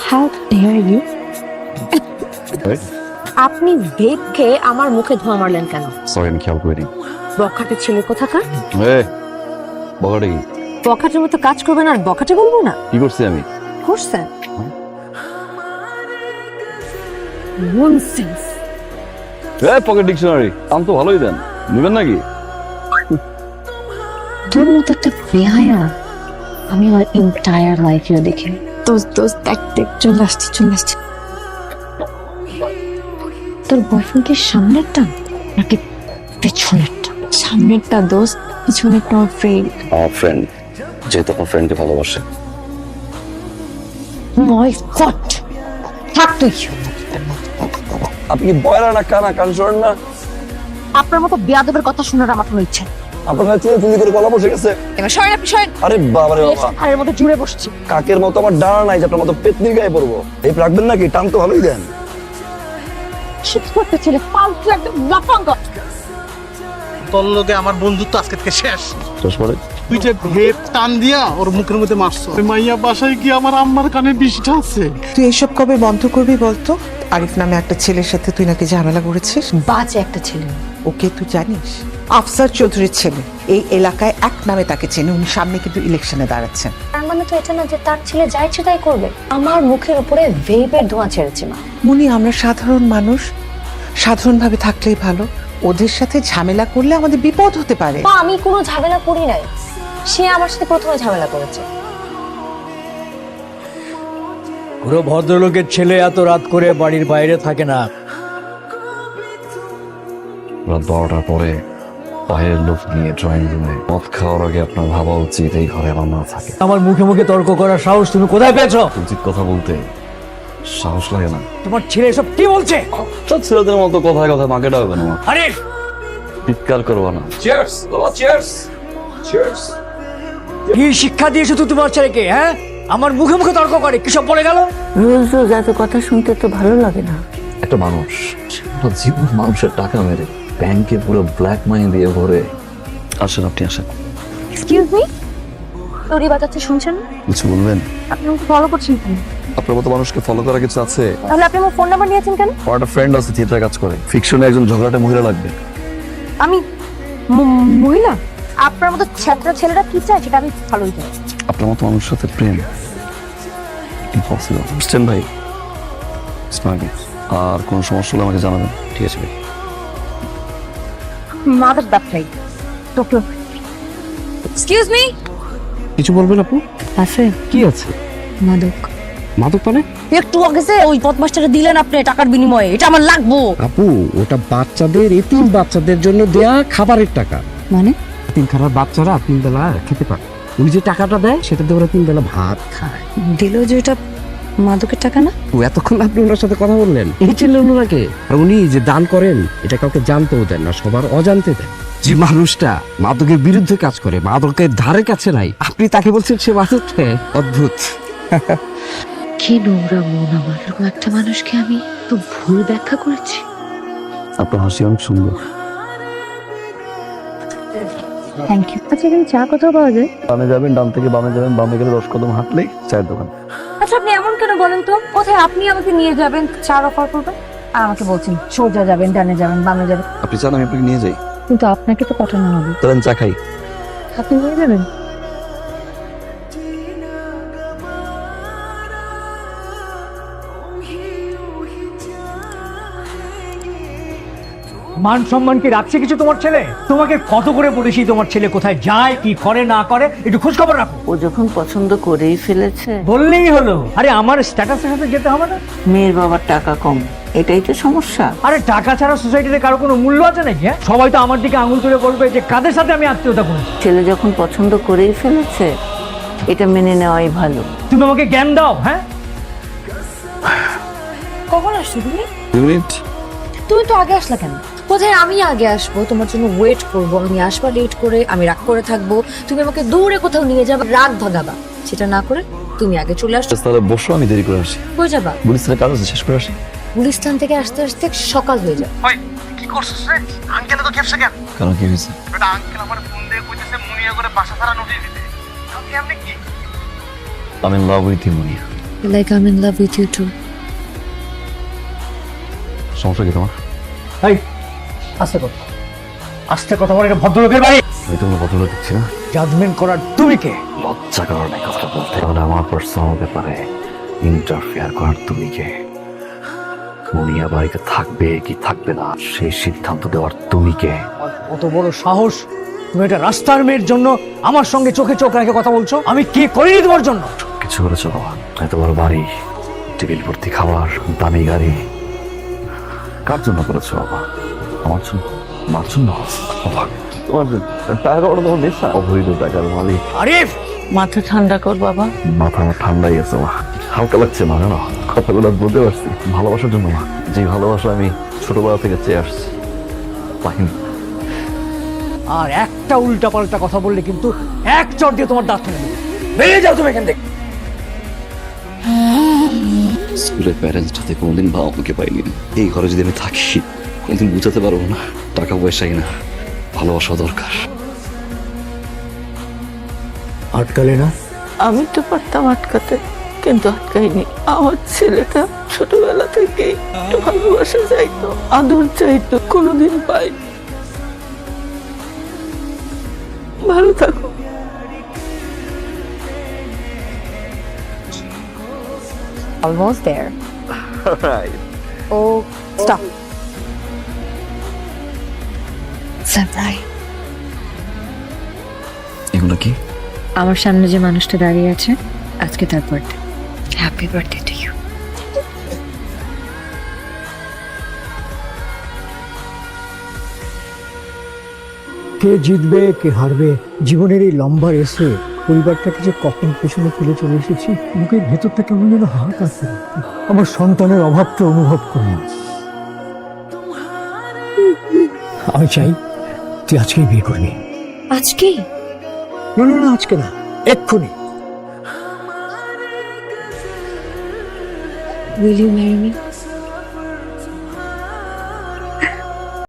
How dare you? আপনি দেখে আমার মুখে ধোঁয়া মারলেন কেন? সরি, আমি খেয়াল করিনি। বখাটে ছেলে কোথাকার। বখাটে কি? বখাটের মতো কাজ করবেন আর বখাটে বলবো না? কি করছি আমি? করছেন ননসেন্স। পকেট ডিকশনারি আম তো ভালোই দেন, নেবেন নাকি? তোর মতো একটা বেহায়া আমি আমার এন্টায়ার লাইফেও দেখি। দোস্ত দোস্ত দেখ দেখ, চলে আসছে চলে আসছে। তোর বয়ফ্রেন্ড কি সামনেরটা নাকি পেছনেরটা? সামনেরটা দোস্ত, পিছনেরটা আমার ফ্রেন্ড। আমার ফ্রেন্ড যেহেতু আপনার ফ্রেন্ডকে ভালোবাসে। মাই গড, থাক তুই। আপনি কি বয়রা না কানা, কান শোনেন না? আপনার মতো বেয়াদবের কথা শোনার আমার কোনো ইচ্ছা নেই। আপনার কাছে চুলি করে গলা বসে গেছে। এবার সরেন আপনি সরেন। আরে বাবারে বাবা, ঘরের মধ্যে জুড়ে বসছি। কাকের মতো আমার ডানা নাই যে আপনার মতো পেতনির গায়ে পড়বো। এই রাখবেন নাকি? টান তো ভালোই দেন। শীত করতে ছেলে পাল্টু একদম লাফাঙ্গ। তোর লগে আমার বন্ধুত্ব আজকে থেকে শেষ। শেষ করে তুই যে ভেদ টান দিয়া ওর মুখের মধ্যে মারছো। ওই মাইয়া বাসায় কি আমার আম্মার কানে বিষটা আছে? তুই এসব কবে বন্ধ করবি বলতো? আরিফ নামে একটা ছেলের সাথে তুই নাকি ঝামেলা করেছিস। বাজে একটা ছেলে। ওকে তুই জানিস? আফসার চৌধুরীর ছেলে। এই এলাকায় এক নামে তাকে চেনে। উনি সামনে কিন্তু ইলেকশনে দাঁড়াচ্ছেন। তার মানে তো এটা না যে তার ছেলে যা ইচ্ছে তাই করবে। আমার মুখের উপরে ভেপের ধোঁয়া ছেড়েছে মা। মুনি, আমরা সাধারণ মানুষ, সাধারণভাবে থাকলেই ভালো। ওদের সাথে ঝামেলা করলে আমাদের বিপদ হতে পারে। মা আমি কোনো ঝামেলা করি নাই, সে আমার সাথে প্রথমে ঝামেলা করেছে। পুরো ভদ্রলোকের ছেলে এত রাত করে বাড়ির বাইরে থাকে না। রাত 12টার পরে বাইরের লোক নিয়ে ড্রয়িং রুমে মদ খাওয়ার আগে আপনার ভাবা উচিত এই ঘরে আমার মা থাকে। আমার মুখে মুখে তর্ক করার সাহস তুমি কোথায় পেয়েছো? উচিত কথা বলতে সাহস লাগে না। তোমার ছেলে এসব কি বলছে? সব ছেলেদের মতো কথায় কথায় মাকে ডাকবে না। আরে চিৎকার করবো না। চিয়ার্স বাবা, চিয়ার্স চিয়ার্স। কি শিক্ষা দিয়েছো তুই তোমার ছেলেকে? হ্যাঁ, আমার মুখে মুখে তর্ক করে কি সব বলে গেল? রোজ রোজ এত কথা শুনতে তো ভালো লাগে না। একটা মানুষ জীবন মানুষের টাকা মেরে ব্যাংকে পুরো ব্ল্যাক মানি দিয়ে ভরে। আসেন, আপনি আসেন। এক্সকিউজ মি, তোরই বাজাচ্ছে শুনছেন? কিছু বলবেন? আপনি আমাকে ফলো করছেন কেন? আপনার মতো মানুষকে ফলো করা কিছু আছে? তাহলে আপনি আমার ফোন নাম্বার নিয়েছেন কেন? আমার একটা ফ্রেন্ড আছে থিয়েটার কাজ করে, ফিকশনে একজন ঝগড়াটে মহিলা লাগবে। আমি মহিলা? আপনার মতো ছেলেরা ছেলেরা কি চায় সেটা আমি ভালোই জানি। আপনার মতো মানুষের সাথে প্রেম ইম্পসিবল। বুঝছেন ভাই? স্মাগি। আর কোনো সমস্যা হলে আমাকে জানাবেন, ঠিক আছে ভাই? মাদক ব্যবসায়ী তোকে। এক্সকিউজ মি, কিছু বলবেন আপু? আছে কি আছে? মাদক। মাদক মানে? একটু আগে যে ওই বদমাশটাকে দিলেন আপনি টাকার বিনিময়ে, এটা আমার লাগবো। আপু, ওটা বাচ্চাদের, এতিম বাচ্চাদের জন্য দেয়া খাবারের টাকা। মানে এতিমখানার বাচ্চারা 3 বেলা খেতে পারে। উনি যে টাকাটা দেয় সেটা দিয়ে ওরা 3 বেলা ভাত খায়। দিল যে এটা মাদকের টাকা না? তো এতক্ষণ আপনি ওনার সাথে কথা বললেন, এই ছিলেন ওনাকে। আর উনি যে দান করেন এটা কাউকে জানতেও দেন না, সবার অজান্তে দেন। যে মানুষটা মাদকের বিরুদ্ধে কাজ করে, মাদকের ধারে কাছে নাই, আপনি তাকে বলছেন সে মাদক খায়? অদ্ভুত। কি নোংরা মন আমার। এরকম একটা মানুষকে আমি তো ভুল ব্যাখ্যা করেছি। আপনার হাসি অনেক সুন্দর। Thank you. আচ্ছা এখানে চা কোথাও পাওয়া যায়? ডানে যাবেন, ডান থেকে বামে যাবেন, বামে গেলে 10 কদম হাঁটলেই চায়ের দোকান। আচ্ছা আপনি এমন কেন বলেন তো? কোথায় আপনি আমাকে নিয়ে যাবেন, চার অফার করবেন, আর আমাকে বলছেন সোজা যাবেন, ডানে যাবেন, বামে যাবেন। আপনি চান আমি আপনাকে নিয়ে যাই? কিন্তু আপনাকে তো পাঠানো হবে। চলেন চা খাই। আপনি নিয়ে যাবেন? মান সম্মান কি রাখছে কিছু তোমার ছেলে? তোমাকে কত করে বলেছি তোমার ছেলে কোথায় যায়, কি করে না করে একটু খোঁজ খবর রাখো। ও যখন পছন্দ করেই ফেলেছে, বললেই হলো। আরে আমার স্ট্যাটাসের সাথে যেতে হবে না? মেয়ের বাবার টাকা কম, এটাই তো সমস্যা। আরে টাকা ছাড়া সোসাইটিতে কারো কোনো মূল্য আছে নাকি? হ্যাঁ, সবাই তো আমার দিকে আঙুল তুলে বলবে যে কাদের সাথে আমি আত্মীয়তা করেছি। ছেলে যখন পছন্দ করেই ফেলেছে, এটা মেনে নেওয়াই ভালো। তুমি আমাকে জ্ঞান দাও। হ্যাঁ, কখন আসছো তুমি? 2 মিনিট। তুমি তো আগে আসলা কেন? কোথায় আমি আগে আসবো, তোমার জন্য ওয়েট করবো, আমি আসবা লেট করে, আমি রাগ করে থাকবো, তুমি আমাকে দূরে কোথাও নিয়ে যাবা, রাগ ভাগাবা, সেটা না করে তুমি আগে চলে আসছো। তাহলে বসো, আমি দেরি করে আসি। কই যাবা? গুলিস্তানের কাজ আছে, শেষ করে আসি। গুলিস্তান থেকে আসতে আসতে সকাল হয়ে যাবে। ওই কি করছিস রে? আঙ্কেলে তো খেপছে কেন? কারণ কি হয়েছে? ওটা আঙ্কেল আমার ফোন দিয়ে কইতেছে মুনিয়া করে বাসা ছাড়া নোটিশ দিতে। আমি এমনি কি? আমি in love with you Muniya. Like I am in love with you too. সমস্যা কি তোমার? এই আস্তে কথা বলে, এটা ভদ্রলোকের বাড়ি। আমি তোমাকে ভদ্রতা দিচ্ছি না। জাজমেন্ট করার তুমি কে? লজ্জা করার নাই কথাটা বলতে। তাহলে আমার পার্সোনাল ব্যাপারে ইন্টারফেয়ার করার তুমি কে? মুনিয়া বাড়িতে থাকবে কি থাকবে না সেই সিদ্ধান্ত দেওয়ার তুমি কে? কত বড় সাহস, তুমি একটা রাস্তার মেয়ের জন্য আমার সঙ্গে চোখে চোখ রেখে কথা বলছো? আমি কি করিনি তোমার জন্য? কিছু করেছো বাবা? এত বড় বাড়ি, টেবিল ভর্তি খাবার, দামি গাড়ি, কার জন্য করেছো বাবা? আমার জন্য? আমার জন্য? বাবা, তোমার টাকা ওটা তোমার নেশা, অবৈধ টাকার মালিক। আরিফ, মাথা ঠান্ডা কর বাবা। মাথা আমার ঠান্ডাই আছে মা, হালকা লাগছে মা। জানো কথাগুলো বুঝতে পারছি, ভালোবাসার জন্য মা, যে ভালোবাসা আমি ছোটবেলা থেকে চেয়ে আসছি পাইনি। আর একটা উল্টা পাল্টা কথা বললে কিন্তু এক চড় দিয়ে তোমার দাঁত ফেলে দেবো। বেরিয়ে যাও তুমি এখান থেকে। স্কুলের প্যারেন্টস থেকে কোনোদিন বাবা আমাকে পাইনি। এই ঘরে যদি আমি থাকি কোনোদিন বুঝাতে পারবো না টাকা পয়সাই না, ভালোবাসা দরকার। আটকালে না? আমি তো পারতাম আটকাতে, কিন্তু আটকাইনি। আমার ছেলেটা ছোটবেলা থেকে একটু ভালোবাসা চাইতো, আদর চাইতো, কোনোদিন পাইনি। ভালো থাকো। Almost there. Oh, stop. Samurai. এগুলো কি? আমার সামনে যে মানুষটা দাঁড়িয়ে আছে, আজকে তার birthday. Happy birthday to you. কে জিতবে কে হারবে জীবনের এই লম্বা রেসে পরিবারটাকে যে কখন পেছনে ফেলে চলে এসেছি, বুকের ভেতরটা কেমন যেন হাত আছে। আমার সন্তানের অভাবটা অনুভব করি। আমি চাই তুই আজকেই বিয়ে করবি। আজকেই? না না না, আজকে না, এক্ষুনি। Will you marry me?